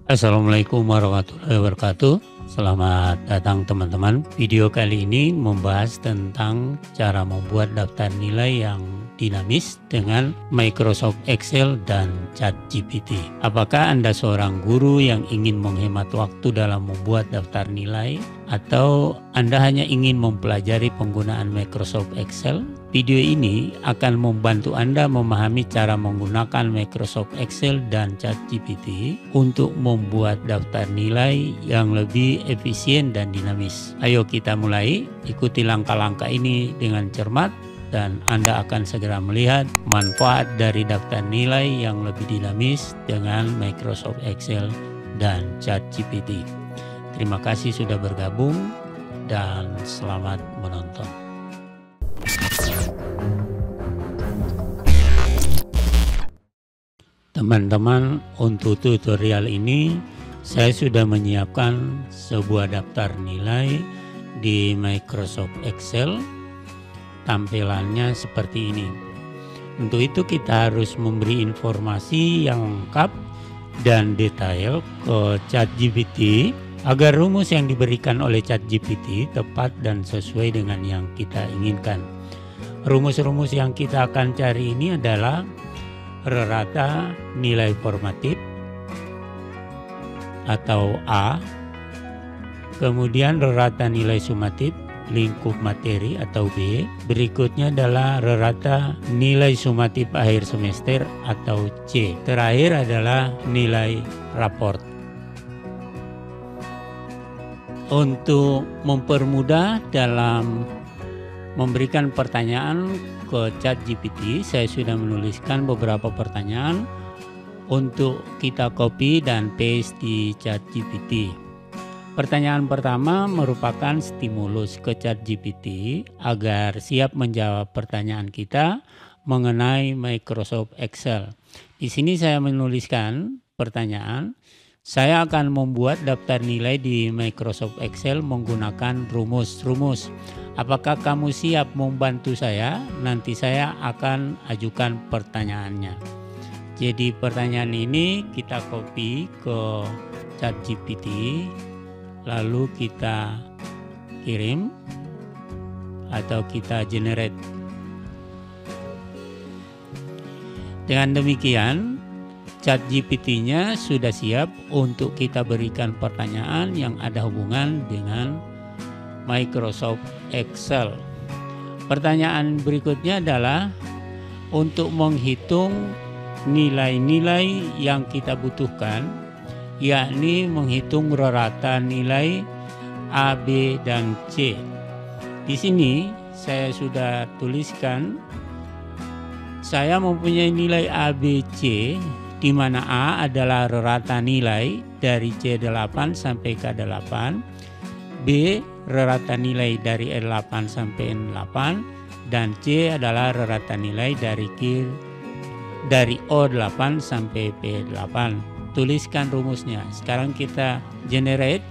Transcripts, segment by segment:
Assalamualaikum warahmatullahi wabarakatuh. Selamat datang teman-teman. Video kali ini membahas tentang cara membuat daftar nilai yang dinamis dengan Microsoft Excel dan ChatGPT. Apakah Anda seorang guru yang ingin menghemat waktu dalam membuat daftar nilai, atau Anda hanya ingin mempelajari penggunaan Microsoft Excel? Video ini akan membantu Anda memahami cara menggunakan Microsoft Excel dan ChatGPT untuk membuat daftar nilai yang lebih efisien dan dinamis. Ayo kita mulai, ikuti langkah-langkah ini dengan cermat dan Anda akan segera melihat manfaat dari daftar nilai yang lebih dinamis dengan Microsoft Excel dan ChatGPT. Terima kasih sudah bergabung dan selamat menonton. Teman-teman, untuk tutorial ini saya sudah menyiapkan sebuah daftar nilai di Microsoft Excel. Tampilannya seperti ini. Untuk itu kita harus memberi informasi yang lengkap dan detail ke ChatGPT agar rumus yang diberikan oleh ChatGPT tepat dan sesuai dengan yang kita inginkan. Rumus-rumus yang kita akan cari ini adalah rata nilai formatif atau A, kemudian rata nilai sumatif lingkup materi atau B, berikutnya adalah rata nilai sumatif akhir semester atau C, terakhir adalah nilai raport. Untuk mempermudah dalam memberikan pertanyaan ke ChatGPT, saya sudah menuliskan beberapa pertanyaan untuk kita copy dan paste di ChatGPT. Pertanyaan pertama merupakan stimulus ke ChatGPT agar siap menjawab pertanyaan kita mengenai Microsoft Excel. Di sini saya menuliskan pertanyaan, saya akan membuat daftar nilai di Microsoft Excel menggunakan rumus-rumus. Apakah kamu siap membantu saya? Nanti saya akan ajukan pertanyaannya. Jadi pertanyaan ini kita copy ke ChatGPT, lalu kita kirim atau kita generate. Dengan demikian, ChatGPT-nya sudah siap untuk kita berikan pertanyaan yang ada hubungan dengan Microsoft Excel. Pertanyaan berikutnya adalah untuk menghitung nilai-nilai yang kita butuhkan, yakni menghitung rata nilai A, B, dan C. Di sini saya sudah tuliskan, saya mempunyai nilai A, B, C, di mana A adalah rata nilai dari C8 sampai K8, B rata nilai dari E8 sampai N8, dan C adalah rata nilai dari O8 sampai P8. Tuliskan rumusnya. Sekarang kita generate.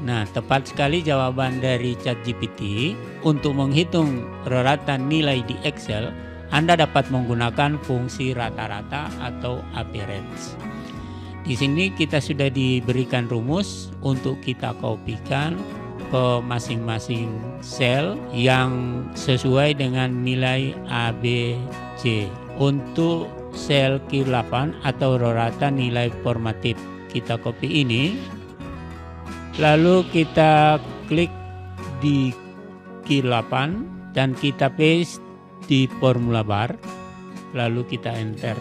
Nah, tepat sekali jawaban dari ChatGPT. Untuk menghitung rata nilai di Excel, Anda dapat menggunakan fungsi rata-rata atau average. Di sini kita sudah diberikan rumus untuk kita kopikan ke masing-masing sel yang sesuai dengan nilai A, B, C. Untuk sel Q8 atau rata nilai formatif, kita copy ini, lalu kita klik di Q8 dan kita paste di formula bar, lalu kita enter.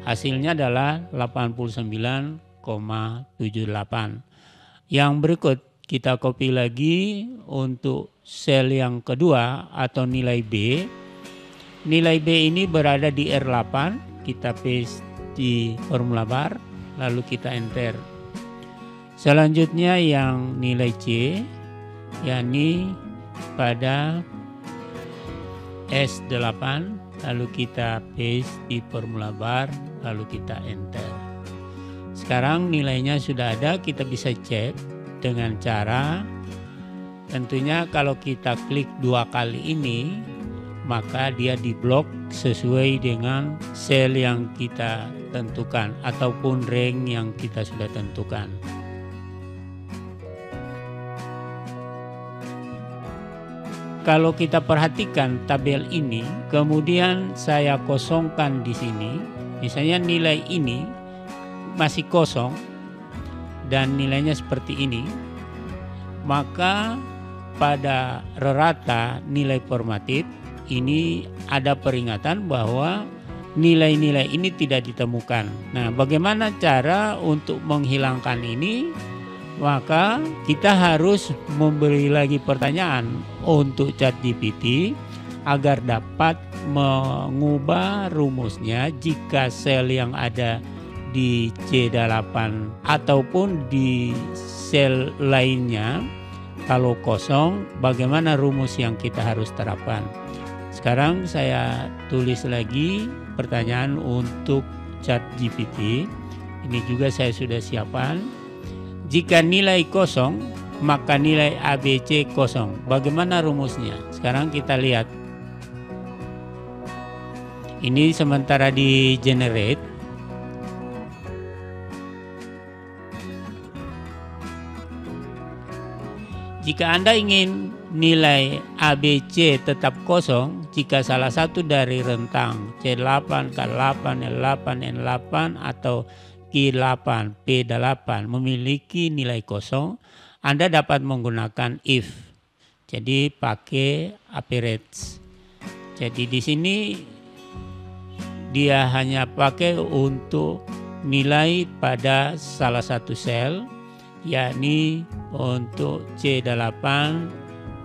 Hasilnya adalah 89,78. Yang berikut kita copy lagi untuk sel yang kedua atau nilai B. Nilai B ini berada di R8, kita paste di formula bar, lalu kita enter. Selanjutnya yang nilai C, yakni pada S8, lalu kita paste di formula bar, lalu kita enter. Sekarang nilainya sudah ada, kita bisa cek dengan cara Tentunya kalau kita klik 2 kali ini, maka dia diblok sesuai dengan sel yang kita tentukan ataupun rank yang kita sudah tentukan. Kalau kita perhatikan tabel ini, kemudian saya kosongkan di sini, misalnya nilai ini masih kosong dan nilainya seperti ini, maka pada rata nilai formatif ini ada peringatan bahwa nilai-nilai ini tidak ditemukan. Nah, bagaimana cara untuk menghilangkan ini? Maka kita harus memberi lagi pertanyaan untuk ChatGPT agar dapat mengubah rumusnya jika sel yang ada di C8 ataupun di sel lainnya kalau kosong, bagaimana rumus yang kita harus terapkan. Sekarang saya tulis lagi pertanyaan untuk ChatGPT. Ini juga saya sudah siapkan. Jika nilai kosong, maka nilai ABC kosong. Bagaimana rumusnya? Sekarang kita lihat. Ini sementara di generate. Jika Anda ingin nilai ABC tetap kosong, jika salah satu dari rentang C8, K8, L8, N8 atau Q8, P8 memiliki nilai kosong, Anda dapat menggunakan if. Jadi pakai average. Jadi di sini dia hanya pakai untuk nilai pada salah satu sel, yakni untuk C8,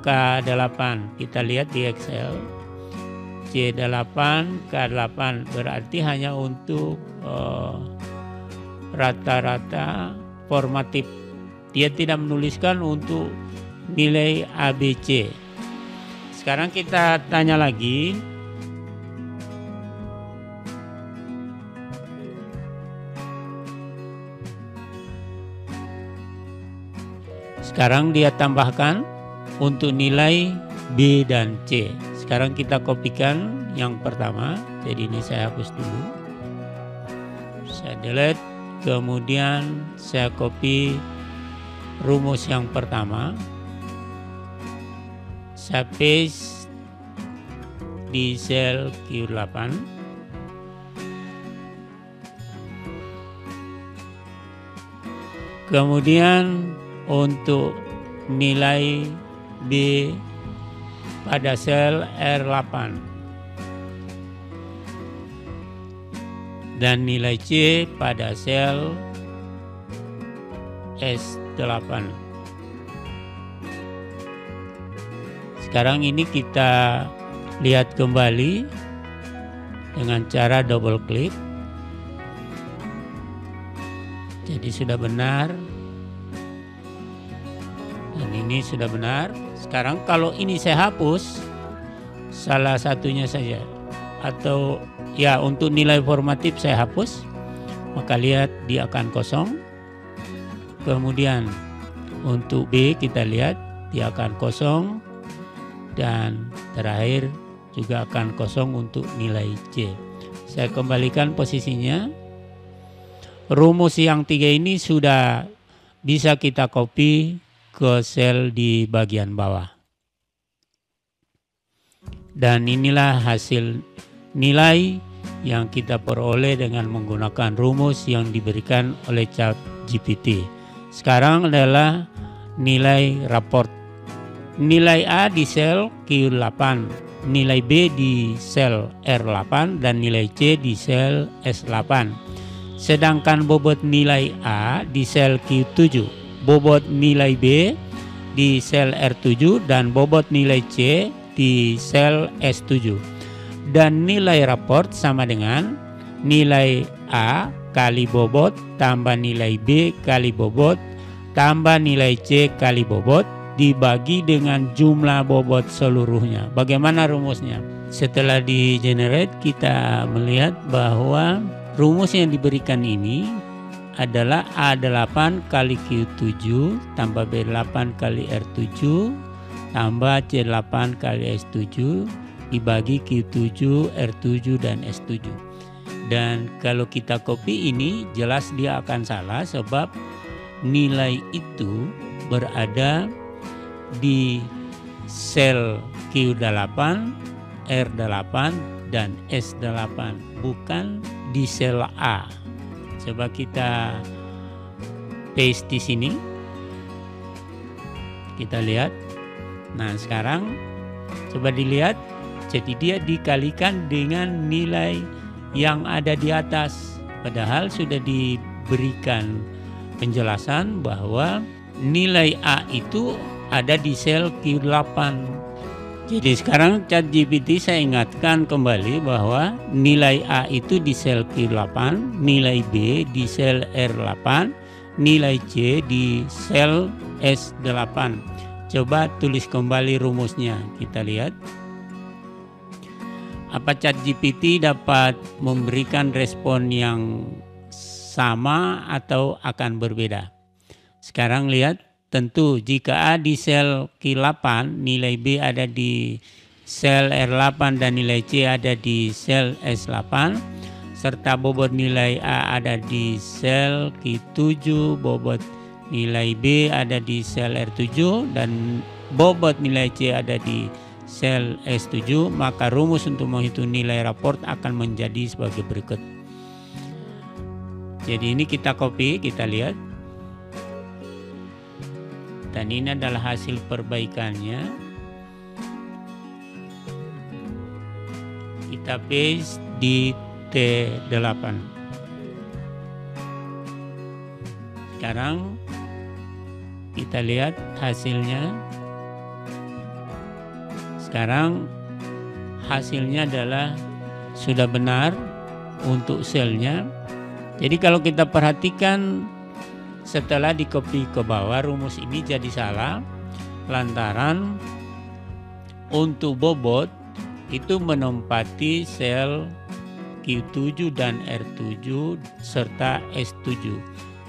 K8. Kita lihat di Excel. C8, K8 berarti hanya untuk rata-rata formatif. Dia tidak menuliskan untuk nilai ABC. Sekarang kita tanya lagi. Sekarang dia tambahkan untuk nilai B dan C. Sekarang kita kopikan yang pertama. Jadi ini saya hapus dulu. Saya delete. Kemudian saya copy rumus yang pertama. Saya paste di sel Q8. Kemudian untuk nilai B pada sel R8 dan nilai C pada sel S8. Sekarang ini kita lihat kembali dengan cara double klik. Jadi sudah benar. Dan ini sudah benar. Sekarang kalau ini saya hapus salah satunya saja, atau ya untuk nilai formatif saya hapus, maka lihat dia akan kosong. Kemudian untuk B kita lihat dia akan kosong, dan terakhir juga akan kosong untuk nilai C. Saya kembalikan posisinya. Rumus yang 3 ini sudah bisa kita copy ke sel di bagian bawah. Dan inilah hasil nilai yang kita peroleh dengan menggunakan rumus yang diberikan oleh ChatGPT. Sekarang adalah nilai raport. Nilai A di sel Q8, nilai B di sel R8, dan nilai C di sel S8. Sedangkan bobot nilai A di sel Q7, bobot nilai B di sel R7, dan bobot nilai C di sel S7. Dan nilai raport sama dengan nilai A kali bobot tambah nilai B kali bobot tambah nilai C kali bobot dibagi dengan jumlah bobot seluruhnya. Bagaimana rumusnya? Setelah di generate, kita melihat bahwa rumus yang diberikan ini adalah A8 kali Q7 tambah B8 kali R7 tambah C8 kali S7 dibagi Q7, R7, dan S7. Dan kalau kita copy ini jelas dia akan salah sebab nilai itu berada di sel Q8, R8, dan S8, bukan di sel A. Coba kita paste di sini. Kita lihat. Nah, sekarang coba dilihat. Jadi dia dikalikan dengan nilai yang ada di atas. Padahal sudah diberikan penjelasan bahwa nilai A itu ada di sel Q8. Jadi sekarang ChatGPT saya ingatkan kembali bahwa nilai A itu di sel Q8, nilai B di sel R8, nilai C di sel S8. Coba tulis kembali rumusnya, kita lihat. Apa ChatGPT dapat memberikan respon yang sama atau akan berbeda? Sekarang lihat, tentu jika A di sel Q8, nilai B ada di sel R8 dan nilai C ada di sel S8, serta bobot nilai A ada di sel Q7, bobot nilai B ada di sel R7, dan bobot nilai C ada di sel S7, maka rumus untuk menghitung nilai raport akan menjadi sebagai berikut. Jadi ini kita copy, kita lihat. Dan ini adalah hasil perbaikannya. Kita paste di T8. Sekarang kita lihat hasilnya. Sekarang hasilnya adalah sudah benar untuk selnya. Jadi kalau kita perhatikan setelah di copy ke bawah, rumus ini jadi salah lantaran untuk bobot itu menempati sel Q7 dan R7 serta S7.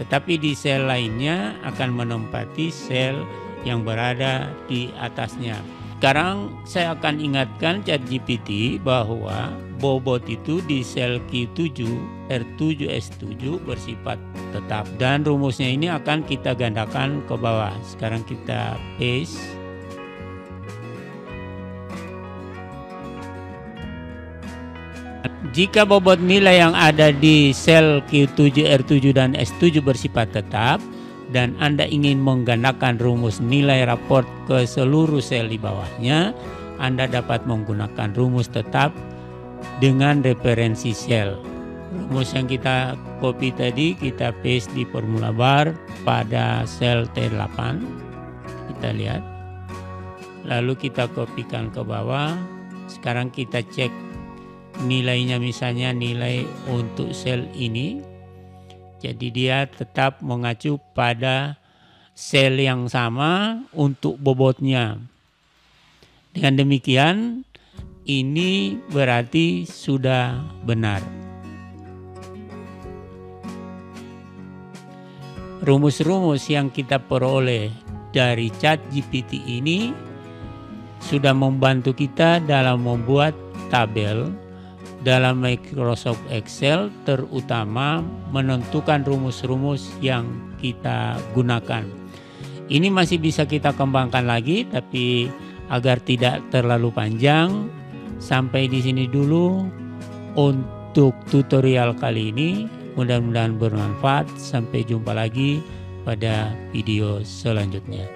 Tetapi di sel lainnya akan menempati sel yang berada di atasnya. Sekarang saya akan ingatkan ChatGPT bahwa bobot itu di sel Q7, R7, S7 bersifat tetap. Dan rumusnya ini akan kita gandakan ke bawah. Sekarang kita paste. Jika bobot nilai yang ada di sel Q7, R7, dan S7 bersifat tetap, dan Anda ingin menggandakan rumus nilai raport ke seluruh sel di bawahnya, Anda dapat menggunakan rumus tetap dengan referensi sel. Rumus yang kita copy tadi kita paste di formula bar pada sel T8. Kita lihat. Lalu kita kopikan ke bawah. Sekarang kita cek nilainya, misalnya nilai untuk sel ini. Jadi dia tetap mengacu pada sel yang sama untuk bobotnya. Dengan demikian, ini berarti sudah benar. Rumus-rumus yang kita peroleh dari ChatGPT ini sudah membantu kita dalam membuat tabel dalam Microsoft Excel, terutama menentukan rumus-rumus yang kita gunakan. Ini masih bisa kita kembangkan lagi, tapi agar tidak terlalu panjang, sampai di sini dulu untuk tutorial kali ini. Mudah-mudahan bermanfaat. Sampai jumpa lagi pada video selanjutnya.